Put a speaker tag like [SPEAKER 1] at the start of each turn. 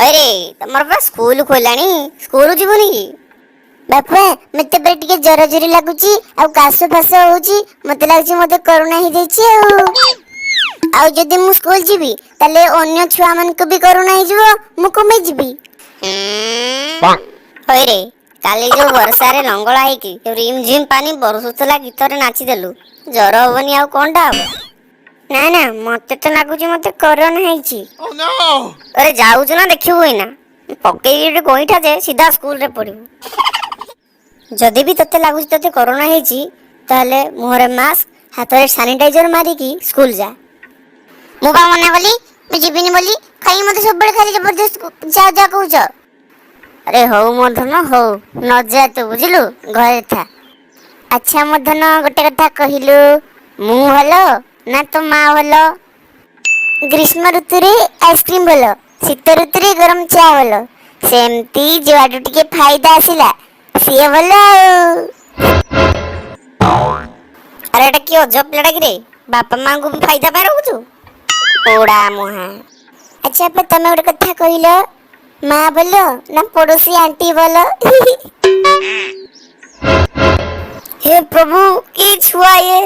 [SPEAKER 1] अरे तमर बा स्कूल खोलानी स्कूल जीवनी की
[SPEAKER 2] बापा मते बे टिके जरा जरी लागुची आ कास फास होउची मते लागची मते कोरोना ही जाईची आ जदी मु स्कूल जीबी तले अन्य छुआ मन को भी कोरोना ही जीवो मु कमे जीबी
[SPEAKER 1] अरे काली जो वर्षा रे लंगळा है की रिम झिम पानी बरसुतला गीत रे नाची देलु जर होबनी आ कोनटा हो
[SPEAKER 2] ना ना मते तो लागुची मते कोरोना हैची
[SPEAKER 3] Oh no!
[SPEAKER 1] अरे जाउछु ना देखिबो इना पक्के गोइठा जे सीधा स्कूल रे पड़िबो जदी भी तते लागुची तते कोरोना हैची ताले मुहरे मास्क हाथ रे सैनिटाइजर मारी की स्कूल जा
[SPEAKER 2] मु बा मना बोली मु जीबिनी बोली खाई मते सब बड़े खाली जबरदस्त जा जा कहूछ
[SPEAKER 1] अरे हो मधन हो न जा तू बुझलु घरे था
[SPEAKER 2] अच्छा मदन गोटे कथा कहिलु मु भलो ना तो माँ भलो ग्रीष्म ऋतु रे आइसक्रीम भलो शीत ऋतु रे गरम चा भलो सेमती जुआडू टिके फायदा आसिला सिए भलो
[SPEAKER 1] अरे एटा की अजब लड़ा कि रे बापा मां को फायदा पाए रखुछु ओड़ा मुहा
[SPEAKER 2] अच्छा पे तमे गोटे कथा कहिलो माँ भलो ना पड़ोसी आंटी भलो
[SPEAKER 1] हे प्रभु की छुआ ये